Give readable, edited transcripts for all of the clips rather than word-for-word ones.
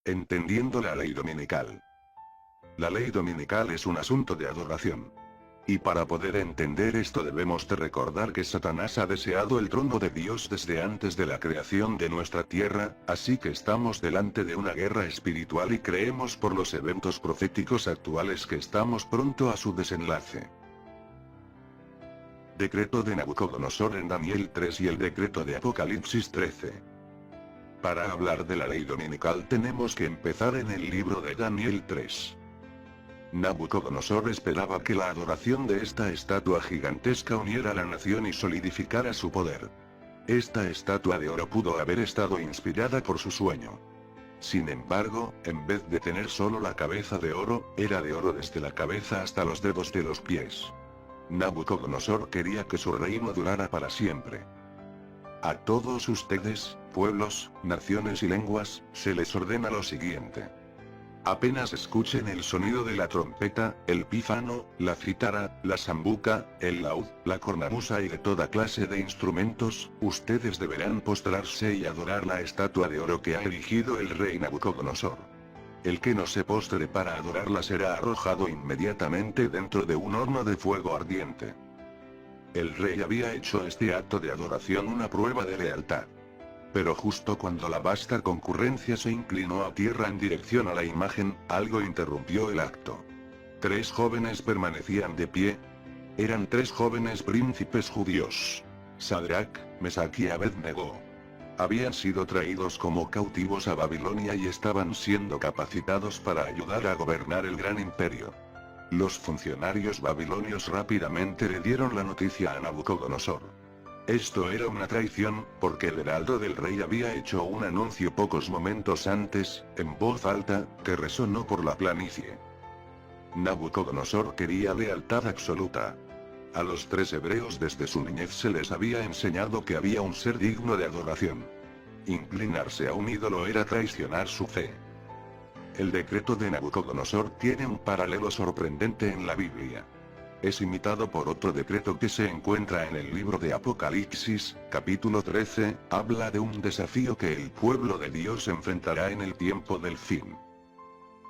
Entendiendo la ley dominical. La ley dominical es un asunto de adoración. Y para poder entender esto debemos de recordar que Satanás ha deseado el trono de Dios desde antes de la creación de nuestra tierra, así que estamos delante de una guerra espiritual y creemos por los eventos proféticos actuales que estamos pronto a su desenlace. Decreto de Nabucodonosor en Daniel 3 y el decreto de Apocalipsis 13. Para hablar de la ley dominical tenemos que empezar en el libro de Daniel 3. Nabucodonosor esperaba que la adoración de esta estatua gigantesca uniera a la nación y solidificara su poder. Esta estatua de oro pudo haber estado inspirada por su sueño. Sin embargo, en vez de tener solo la cabeza de oro, era de oro desde la cabeza hasta los dedos de los pies. Nabucodonosor quería que su reino durara para siempre. A todos ustedes, pueblos, naciones y lenguas, se les ordena lo siguiente. Apenas escuchen el sonido de la trompeta, el pífano, la cítara, la sambuca, el laúd, la cornamusa y de toda clase de instrumentos, ustedes deberán postrarse y adorar la estatua de oro que ha erigido el rey Nabucodonosor. El que no se postre para adorarla será arrojado inmediatamente dentro de un horno de fuego ardiente. El rey había hecho este acto de adoración una prueba de lealtad. Pero justo cuando la vasta concurrencia se inclinó a tierra en dirección a la imagen, algo interrumpió el acto. 3 jóvenes permanecían de pie. Eran 3 jóvenes príncipes judíos. Sadrac, Mesach y Abednego. Habían sido traídos como cautivos a Babilonia y estaban siendo capacitados para ayudar a gobernar el gran imperio. Los funcionarios babilonios rápidamente le dieron la noticia a Nabucodonosor. Esto era una traición, porque el heraldo del rey había hecho un anuncio pocos momentos antes, en voz alta, que resonó por la planicie. Nabucodonosor quería lealtad absoluta. A los 3 hebreos desde su niñez se les había enseñado que había un ser digno de adoración. Inclinarse a un ídolo era traicionar su fe. El decreto de Nabucodonosor tiene un paralelo sorprendente en la Biblia. Es imitado por otro decreto que se encuentra en el libro de Apocalipsis, capítulo 13, habla de un desafío que el pueblo de Dios enfrentará en el tiempo del fin.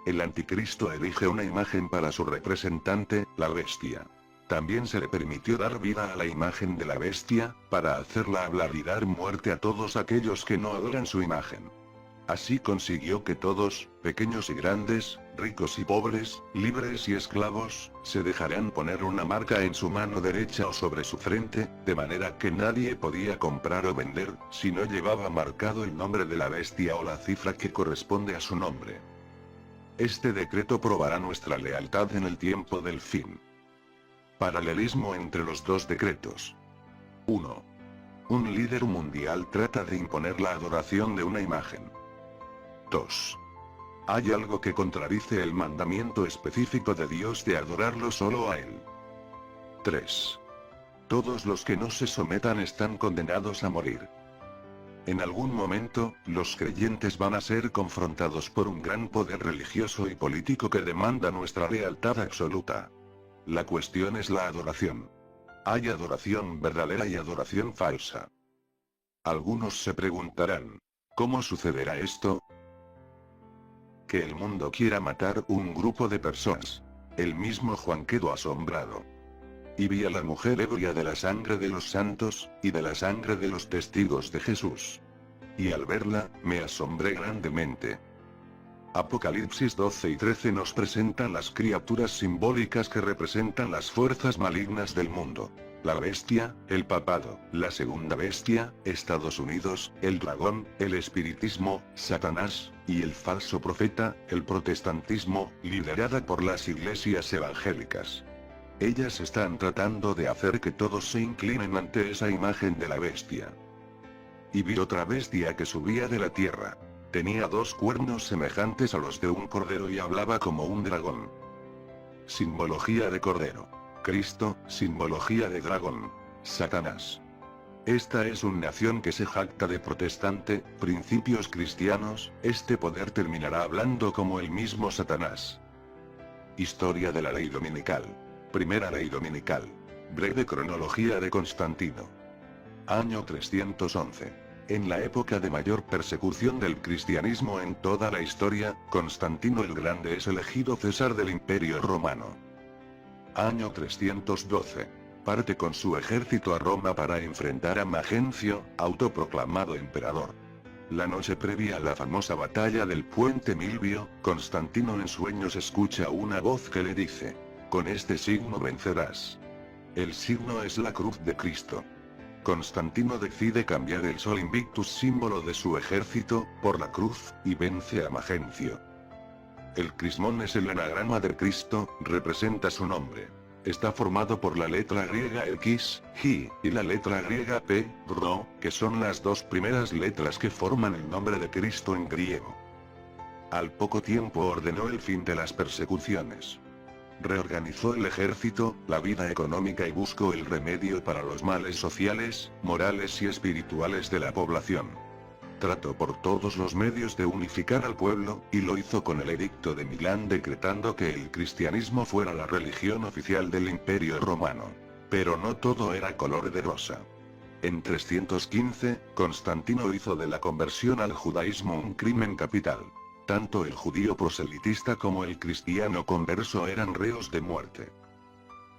El anticristo elige una imagen para su representante, la bestia. También se le permitió dar vida a la imagen de la bestia, para hacerla hablar y dar muerte a todos aquellos que no adoran su imagen. Así consiguió que todos, pequeños y grandes, ricos y pobres, libres y esclavos, se dejarán poner una marca en su mano derecha o sobre su frente, de manera que nadie podía comprar o vender, si no llevaba marcado el nombre de la bestia o la cifra que corresponde a su nombre. Este decreto probará nuestra lealtad en el tiempo del fin. Paralelismo entre los 2 decretos. 1. Un líder mundial trata de imponer la adoración de una imagen. 2. Hay algo que contradice el mandamiento específico de Dios de adorarlo solo a Él. 3. Todos los que no se sometan están condenados a morir. En algún momento, los creyentes van a ser confrontados por un gran poder religioso y político que demanda nuestra lealtad absoluta. La cuestión es la adoración. Hay adoración verdadera y adoración falsa. Algunos se preguntarán, ¿cómo sucederá esto? Que el mundo quiera matar un grupo de personas. El mismo Juan quedó asombrado. Y vi a la mujer ebria de la sangre de los santos, y de la sangre de los testigos de Jesús. Y al verla, me asombré grandemente. Apocalipsis 12 y 13 nos presentan las criaturas simbólicas que representan las fuerzas malignas del mundo. La bestia, el papado, la segunda bestia, Estados Unidos, el dragón, el espiritismo, Satanás, y el falso profeta, el protestantismo, liderada por las iglesias evangélicas. Ellas están tratando de hacer que todos se inclinen ante esa imagen de la bestia. Y vi otra bestia que subía de la tierra. Tenía 2 cuernos semejantes a los de un cordero y hablaba como un dragón. Simbología de cordero. Cristo, simbología de dragón. Satanás. Esta es una nación que se jacta de protestante, principios cristianos, este poder terminará hablando como el mismo Satanás. Historia de la ley dominical. Primera ley dominical. Breve cronología de Constantino. Año 311. En la época de mayor persecución del cristianismo en toda la historia, Constantino el Grande es elegido César del Imperio Romano. Año 312. Parte con su ejército a Roma para enfrentar a Magencio, autoproclamado emperador. La noche previa a la famosa batalla del puente Milvio, Constantino en sueños escucha una voz que le dice: con este signo vencerás. El signo es la cruz de Cristo. Constantino decide cambiar el sol invictus, símbolo de su ejército, por la cruz, y vence a Magencio. El crismón es el anagrama de Cristo, representa su nombre. Está formado por la letra griega X, G, y la letra griega P, Rho, que son las dos primeras letras que forman el nombre de Cristo en griego. Al poco tiempo ordenó el fin de las persecuciones. Reorganizó el ejército, la vida económica y buscó el remedio para los males sociales, morales y espirituales de la población. Trató por todos los medios de unificar al pueblo, y lo hizo con el Edicto de Milán, decretando que el cristianismo fuera la religión oficial del Imperio Romano. Pero no todo era color de rosa. En 315, Constantino hizo de la conversión al judaísmo un crimen capital. Tanto el judío proselitista como el cristiano converso eran reos de muerte.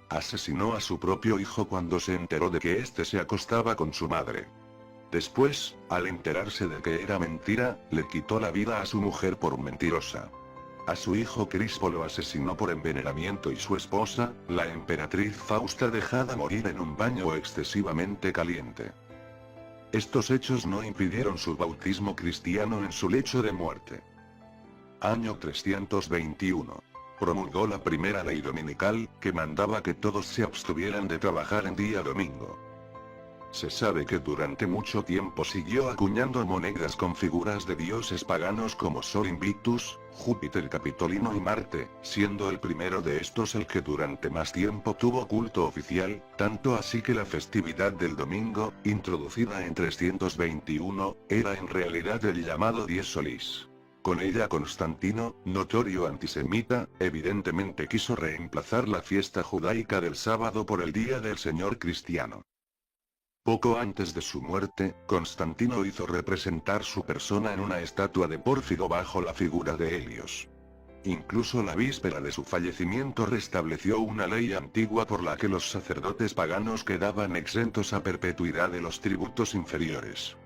Asesinó a su propio hijo cuando se enteró de que éste se acostaba con su madre. Después, al enterarse de que era mentira, le quitó la vida a su mujer por mentirosa. A su hijo Crispo lo asesinó por envenenamiento y su esposa, la emperatriz Fausta, dejada morir en un baño excesivamente caliente. Estos hechos no impidieron su bautismo cristiano en su lecho de muerte. Año 321. Promulgó la primera ley dominical, que mandaba que todos se abstuvieran de trabajar en día domingo. Se sabe que durante mucho tiempo siguió acuñando monedas con figuras de dioses paganos como Sol Invictus, Júpiter Capitolino y Marte, siendo el primero de estos el que durante más tiempo tuvo culto oficial, tanto así que la festividad del domingo, introducida en 321, era en realidad el llamado Dies Solis. Con ella Constantino, notorio antisemita, evidentemente quiso reemplazar la fiesta judaica del sábado por el Día del Señor cristiano. Poco antes de su muerte, Constantino hizo representar su persona en una estatua de pórfido bajo la figura de Helios. Incluso la víspera de su fallecimiento restableció una ley antigua por la que los sacerdotes paganos quedaban exentos a perpetuidad de los tributos inferiores.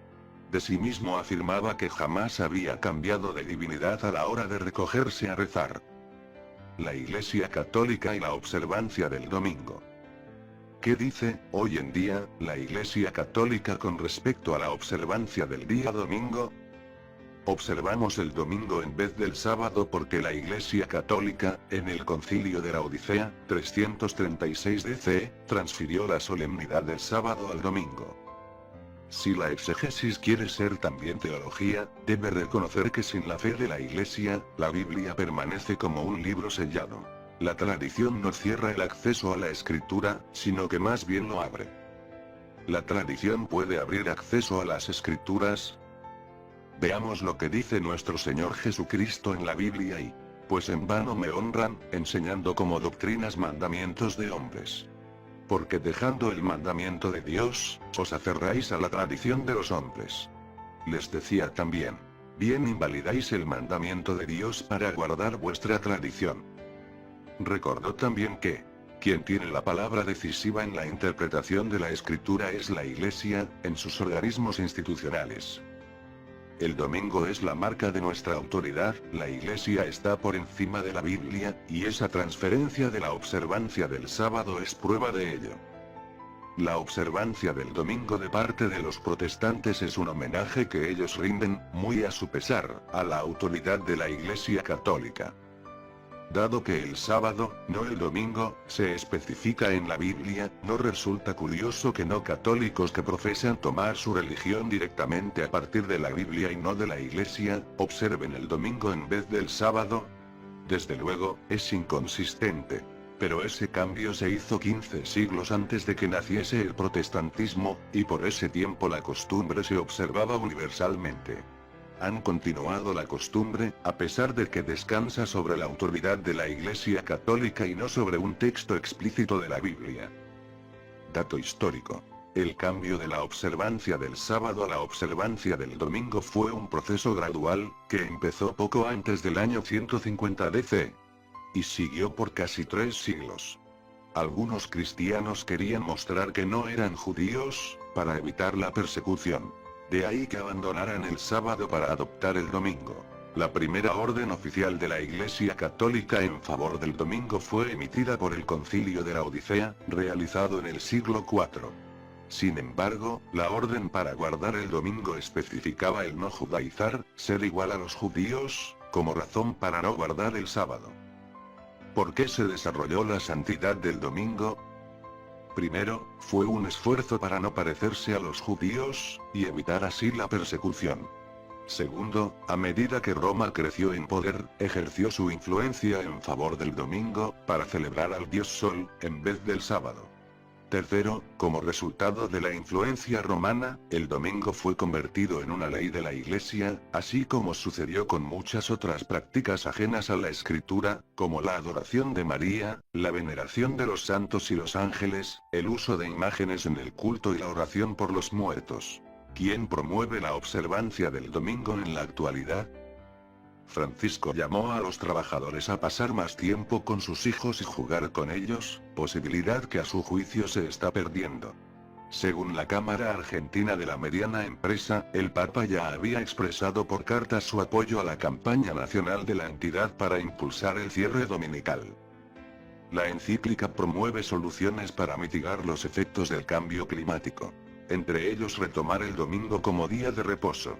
De sí mismo afirmaba que jamás había cambiado de divinidad a la hora de recogerse a rezar. La Iglesia Católica y la observancia del domingo. ¿Qué dice, hoy en día, la Iglesia Católica con respecto a la observancia del día domingo? Observamos el domingo en vez del sábado porque la Iglesia Católica, en el Concilio de la Odisea, 336 DC, transfirió la solemnidad del sábado al domingo. Si la exégesis quiere ser también teología, debe reconocer que sin la fe de la Iglesia, la Biblia permanece como un libro sellado. La tradición no cierra el acceso a la Escritura, sino que más bien lo abre. ¿La tradición puede abrir acceso a las Escrituras? Veamos lo que dice nuestro Señor Jesucristo en la Biblia y, pues en vano me honran, enseñando como doctrinas mandamientos de hombres. Porque dejando el mandamiento de Dios, os aferráis a la tradición de los hombres. Les decía también, bien invalidáis el mandamiento de Dios para guardar vuestra tradición. Recordó también que, quien tiene la palabra decisiva en la interpretación de la Escritura es la Iglesia, en sus organismos institucionales. El domingo es la marca de nuestra autoridad, la Iglesia está por encima de la Biblia, y esa transferencia de la observancia del sábado es prueba de ello. La observancia del domingo de parte de los protestantes es un homenaje que ellos rinden, muy a su pesar, a la autoridad de la Iglesia Católica. Dado que el sábado, no el domingo, se especifica en la Biblia, ¿no resulta curioso que no católicos que profesan tomar su religión directamente a partir de la Biblia y no de la Iglesia, observen el domingo en vez del sábado? Desde luego, es inconsistente. Pero ese cambio se hizo 15 siglos antes de que naciese el protestantismo, y por ese tiempo la costumbre se observaba universalmente. Han continuado la costumbre, a pesar de que descansa sobre la autoridad de la Iglesia Católica y no sobre un texto explícito de la Biblia. Dato histórico. El cambio de la observancia del sábado a la observancia del domingo fue un proceso gradual, que empezó poco antes del año 150 DC. Y siguió por casi 3 siglos. Algunos cristianos querían mostrar que no eran judíos, para evitar la persecución. De ahí que abandonaran el sábado para adoptar el domingo. La primera orden oficial de la Iglesia Católica en favor del domingo fue emitida por el Concilio de la Odisea, realizado en el siglo IV. Sin embargo, la orden para guardar el domingo especificaba el no judaizar, ser igual a los judíos, como razón para no guardar el sábado. ¿Por qué se desarrolló la santidad del domingo? Primero, fue un esfuerzo para no parecerse a los judíos, y evitar así la persecución. Segundo, a medida que Roma creció en poder, ejerció su influencia en favor del domingo, para celebrar al dios Sol, en vez del sábado. Tercero, como resultado de la influencia romana, el domingo fue convertido en una ley de la Iglesia, así como sucedió con muchas otras prácticas ajenas a la Escritura, como la adoración de María, la veneración de los santos y los ángeles, el uso de imágenes en el culto y la oración por los muertos. ¿Quién promueve la observancia del domingo en la actualidad? Francisco llamó a los trabajadores a pasar más tiempo con sus hijos y jugar con ellos, posibilidad que a su juicio se está perdiendo. Según la Cámara Argentina de la Mediana Empresa, el Papa ya había expresado por carta su apoyo a la campaña nacional de la entidad para impulsar el cierre dominical. La encíclica promueve soluciones para mitigar los efectos del cambio climático. Entre ellos retomar el domingo como día de reposo.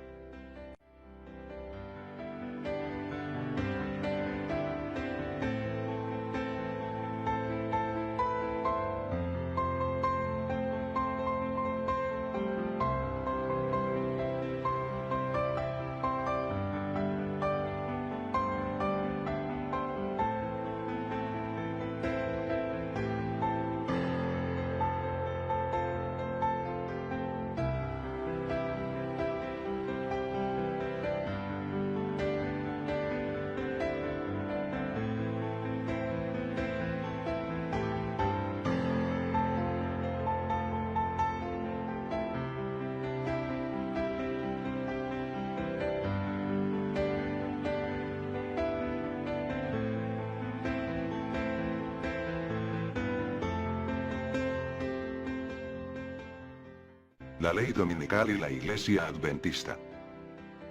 La ley dominical y la Iglesia Adventista.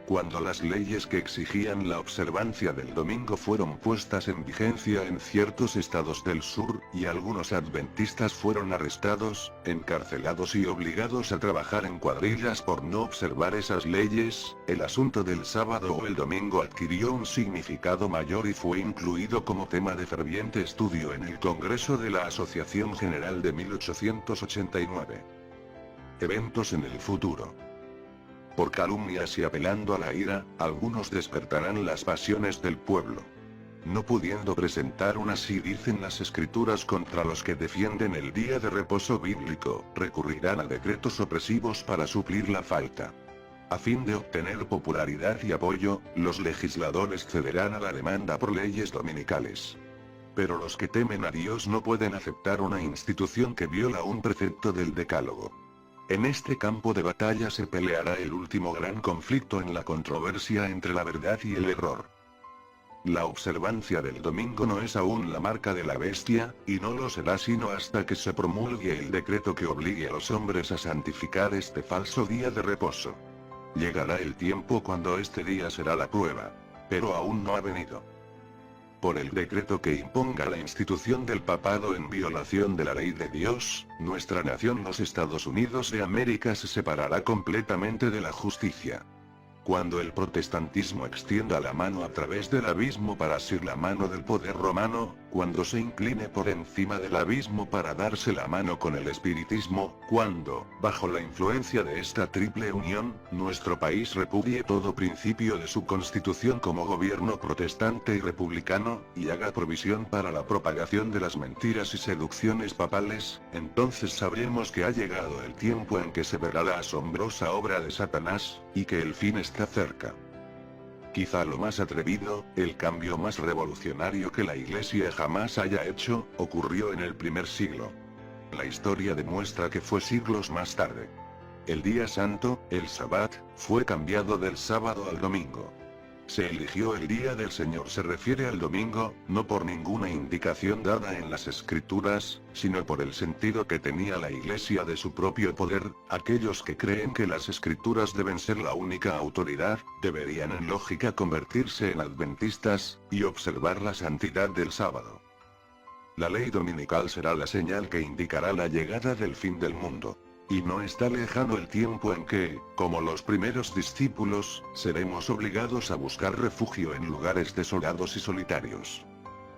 Cuando las leyes que exigían la observancia del domingo fueron puestas en vigencia en ciertos estados del sur, y algunos adventistas fueron arrestados, encarcelados y obligados a trabajar en cuadrillas por no observar esas leyes, el asunto del sábado o el domingo adquirió un significado mayor y fue incluido como tema de ferviente estudio en el Congreso de la Asociación General de 1889. Eventos en el futuro. Por calumnias y apelando a la ira, algunos despertarán las pasiones del pueblo. No pudiendo presentar un así dicen las escrituras contra los que defienden el día de reposo bíblico, recurrirán a decretos opresivos para suplir la falta. A fin de obtener popularidad y apoyo, los legisladores cederán a la demanda por leyes dominicales. Pero los que temen a Dios no pueden aceptar una institución que viola un precepto del Decálogo. En este campo de batalla se peleará el último gran conflicto en la controversia entre la verdad y el error. La observancia del domingo no es aún la marca de la bestia, y no lo será sino hasta que se promulgue el decreto que obligue a los hombres a santificar este falso día de reposo. Llegará el tiempo cuando este día será la prueba. Pero aún no ha venido. Por el decreto que imponga la institución del papado en violación de la ley de Dios, nuestra nación, los Estados Unidos de América, se separará completamente de la justicia. Cuando el protestantismo extienda la mano a través del abismo para asir la mano del poder romano, cuando se incline por encima del abismo para darse la mano con el espiritismo, cuando, bajo la influencia de esta triple unión, nuestro país repudie todo principio de su constitución como gobierno protestante y republicano, y haga provisión para la propagación de las mentiras y seducciones papales, entonces sabremos que ha llegado el tiempo en que se verá la asombrosa obra de Satanás, y que el fin está cerca. Quizá lo más atrevido, el cambio más revolucionario que la Iglesia jamás haya hecho, ocurrió en el primer siglo. La historia demuestra que fue siglos más tarde. El día santo, el Sabbat, fue cambiado del sábado al domingo. Se eligió el día del Señor se refiere al domingo, no por ninguna indicación dada en las Escrituras, sino por el sentido que tenía la Iglesia de su propio poder. Aquellos que creen que las Escrituras deben ser la única autoridad, deberían en lógica convertirse en adventistas, y observar la santidad del sábado. La ley dominical será la señal que indicará la llegada del fin del mundo. Y no está lejano el tiempo en que, como los primeros discípulos, seremos obligados a buscar refugio en lugares desolados y solitarios.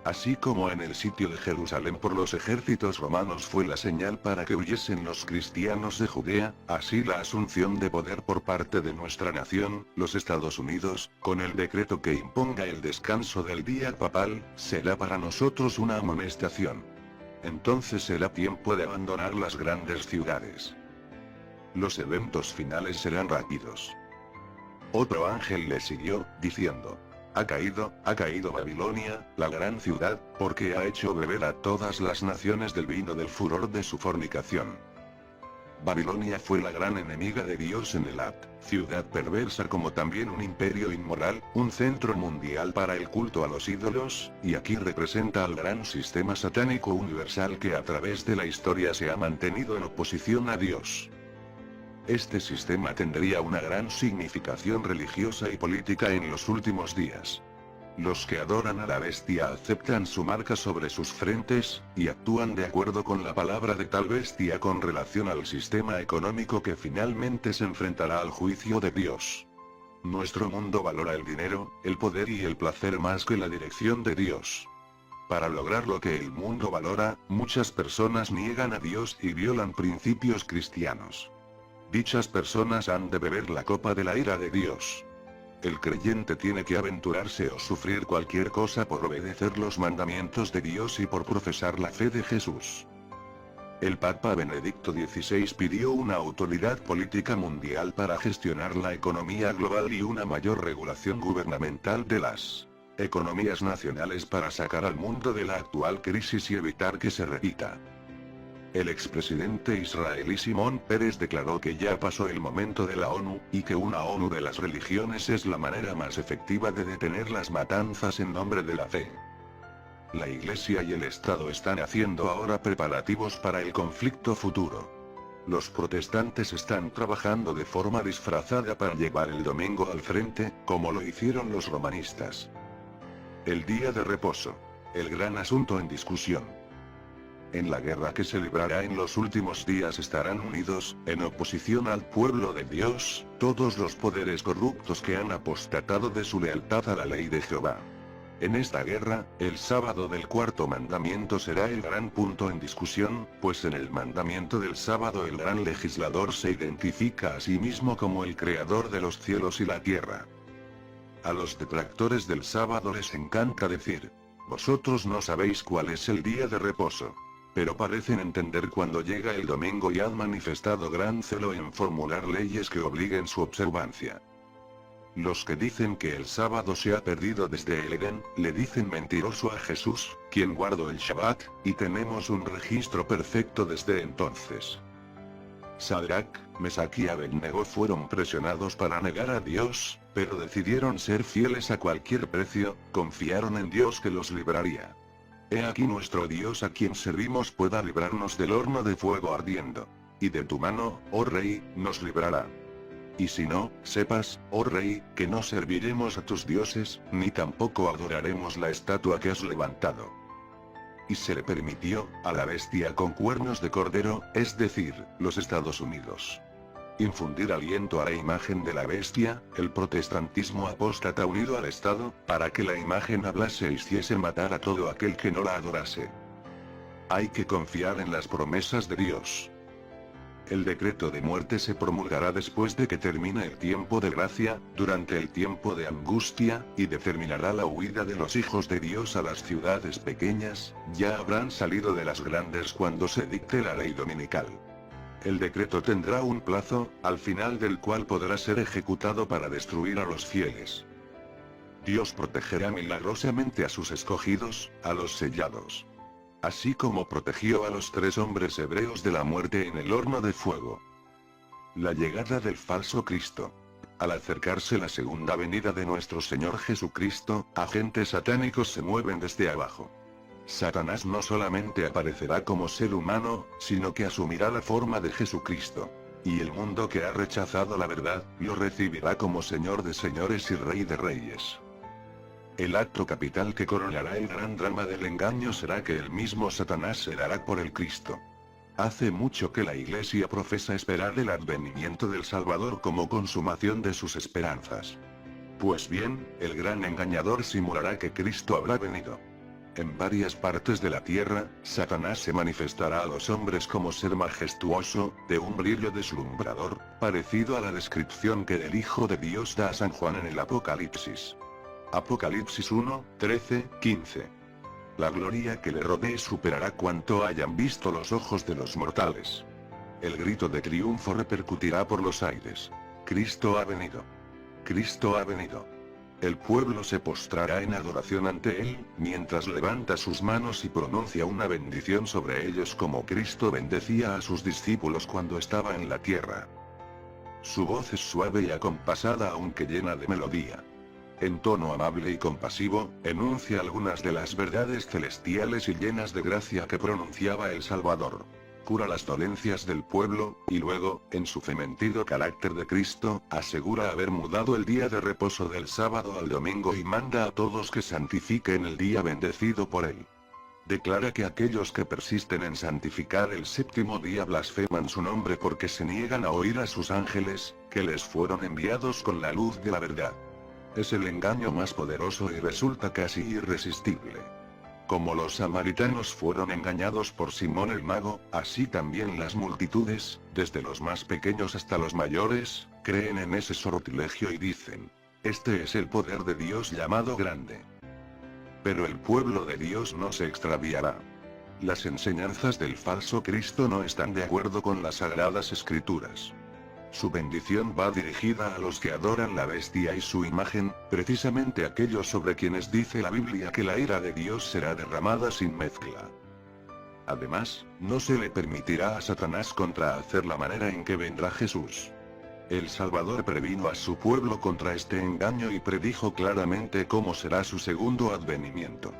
Así como en el sitio de Jerusalén por los ejércitos romanos fue la señal para que huyesen los cristianos de Judea, así la asunción de poder por parte de nuestra nación, los Estados Unidos, con el decreto que imponga el descanso del día papal, será para nosotros una amonestación. Entonces será tiempo de abandonar las grandes ciudades. Los eventos finales serán rápidos. Otro ángel le siguió, diciendo: ha caído Babilonia, la gran ciudad, porque ha hecho beber a todas las naciones del vino del furor de su fornicación. Babilonia fue la gran enemiga de Dios en el ciudad perversa, como también un imperio inmoral, un centro mundial para el culto a los ídolos, y aquí representa al gran sistema satánico universal que a través de la historia se ha mantenido en oposición a Dios. Este sistema tendría una gran significación religiosa y política en los últimos días. Los que adoran a la bestia aceptan su marca sobre sus frentes, y actúan de acuerdo con la palabra de tal bestia con relación al sistema económico que finalmente se enfrentará al juicio de Dios. Nuestro mundo valora el dinero, el poder y el placer más que la dirección de Dios. Para lograr lo que el mundo valora, muchas personas niegan a Dios y violan principios cristianos. Dichas personas han de beber la copa de la ira de Dios. El creyente tiene que aventurarse o sufrir cualquier cosa por obedecer los mandamientos de Dios y por profesar la fe de Jesús. El Papa Benedicto XVI pidió una autoridad política mundial para gestionar la economía global y una mayor regulación gubernamental de las economías nacionales para sacar al mundo de la actual crisis y evitar que se repita. El expresidente israelí Simón Peres declaró que ya pasó el momento de la ONU, y que una ONU de las religiones es la manera más efectiva de detener las matanzas en nombre de la fe. La Iglesia y el Estado están haciendo ahora preparativos para el conflicto futuro. Los protestantes están trabajando de forma disfrazada para llevar el domingo al frente, como lo hicieron los romanistas. El día de reposo. El gran asunto en discusión. En la guerra que se librará en los últimos días estarán unidos, en oposición al pueblo de Dios, todos los poderes corruptos que han apostatado de su lealtad a la ley de Jehová. En esta guerra, el sábado del cuarto mandamiento será el gran punto en discusión, pues en el mandamiento del sábado el gran legislador se identifica a sí mismo como el creador de los cielos y la tierra. A los detractores del sábado les encanta decir: vosotros no sabéis cuál es el día de reposo. Pero parecen entender cuando llega el domingo y han manifestado gran celo en formular leyes que obliguen su observancia. Los que dicen que el sábado se ha perdido desde el Edén, le dicen mentiroso a Jesús, quien guardó el Shabbat, y tenemos un registro perfecto desde entonces. Sadrach, Mesach y Abednego fueron presionados para negar a Dios, pero decidieron ser fieles a cualquier precio, confiaron en Dios que los libraría. He aquí nuestro Dios a quien servimos pueda librarnos del horno de fuego ardiendo. Y de tu mano, oh rey, nos librará. Y si no, sepas, oh rey, que no serviremos a tus dioses, ni tampoco adoraremos la estatua que has levantado. Y se le permitió, a la bestia con cuernos de cordero, es decir, los Estados Unidos, infundir aliento a la imagen de la bestia, el protestantismo apóstata unido al Estado, para que la imagen hablase e hiciese matar a todo aquel que no la adorase. Hay que confiar en las promesas de Dios. El decreto de muerte se promulgará después de que termine el tiempo de gracia, durante el tiempo de angustia, y determinará la huida de los hijos de Dios a las ciudades pequeñas, ya habrán salido de las grandes cuando se dicte la ley dominical. El decreto tendrá un plazo, al final del cual podrá ser ejecutado para destruir a los fieles. Dios protegerá milagrosamente a sus escogidos, a los sellados. así como protegió a los 3 hombres hebreos de la muerte en el horno de fuego. La llegada del falso Cristo. Al acercarse la segunda venida de nuestro Señor Jesucristo, agentes satánicos se mueven desde abajo. Satanás no solamente aparecerá como ser humano, sino que asumirá la forma de Jesucristo. Y el mundo que ha rechazado la verdad, lo recibirá como Señor de señores y Rey de reyes. El acto capital que coronará el gran drama del engaño será que el mismo Satanás se dará por el Cristo. Hace mucho que la Iglesia profesa esperar el advenimiento del Salvador como consumación de sus esperanzas. Pues bien, el gran engañador simulará que Cristo habrá venido. En varias partes de la tierra, Satanás se manifestará a los hombres como ser majestuoso, de un brillo deslumbrador, parecido a la descripción que el Hijo de Dios da a San Juan en el Apocalipsis. Apocalipsis 1, 13, 15. La gloria que le rodee superará cuanto hayan visto los ojos de los mortales. El grito de triunfo repercutirá por los aires. Cristo ha venido. Cristo ha venido. El pueblo se postrará en adoración ante él, mientras levanta sus manos y pronuncia una bendición sobre ellos como Cristo bendecía a sus discípulos cuando estaba en la tierra. Su voz es suave y acompasada aunque llena de melodía. En tono amable y compasivo, enuncia algunas de las verdades celestiales y llenas de gracia que pronunciaba el Salvador. Cura las dolencias del pueblo, y luego, en su fementido carácter de Cristo, asegura haber mudado el día de reposo del sábado al domingo y manda a todos que santifiquen el día bendecido por él. Declara que aquellos que persisten en santificar el séptimo día blasfeman su nombre porque se niegan a oír a sus ángeles, que les fueron enviados con la luz de la verdad. Es el engaño más poderoso y resulta casi irresistible. Como los samaritanos fueron engañados por Simón el mago, así también las multitudes, desde los más pequeños hasta los mayores, creen en ese sortilegio y dicen: este es el poder de Dios llamado grande. Pero el pueblo de Dios no se extraviará. Las enseñanzas del falso Cristo no están de acuerdo con las sagradas escrituras. Su bendición va dirigida a los que adoran la bestia y su imagen, precisamente aquellos sobre quienes dice la Biblia que la ira de Dios será derramada sin mezcla. Además, no se le permitirá a Satanás contrahacer la manera en que vendrá Jesús. El Salvador previno a su pueblo contra este engaño y predijo claramente cómo será su segundo advenimiento.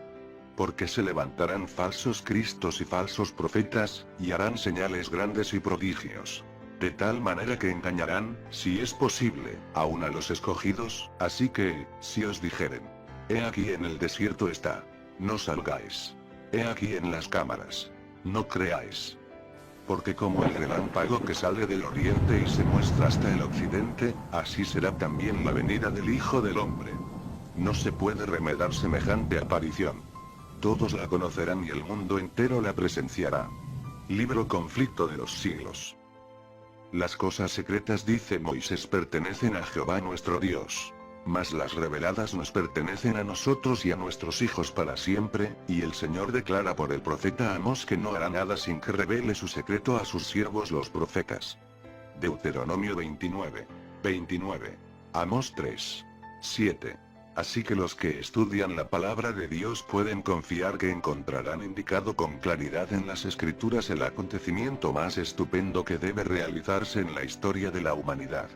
Porque se levantarán falsos cristos y falsos profetas, y harán señales grandes y prodigios. De tal manera que engañarán, si es posible, aun a los escogidos, así que, si os dijeren: he aquí en el desierto está, no salgáis. He aquí en las cámaras, no creáis. Porque como el relámpago que sale del oriente y se muestra hasta el occidente, así será también la venida del Hijo del Hombre. No se puede remedar semejante aparición. Todos la conocerán y el mundo entero la presenciará. Libro Conflicto de los siglos. Las cosas secretas, dice Moisés, pertenecen a Jehová nuestro Dios. Mas las reveladas nos pertenecen a nosotros y a nuestros hijos para siempre, y el Señor declara por el profeta Amós que no hará nada sin que revele su secreto a sus siervos los profetas. Deuteronomio 29. 29. Amós 3. 7. Así que los que estudian la palabra de Dios pueden confiar que encontrarán indicado con claridad en las Escrituras el acontecimiento más estupendo que debe realizarse en la historia de la humanidad.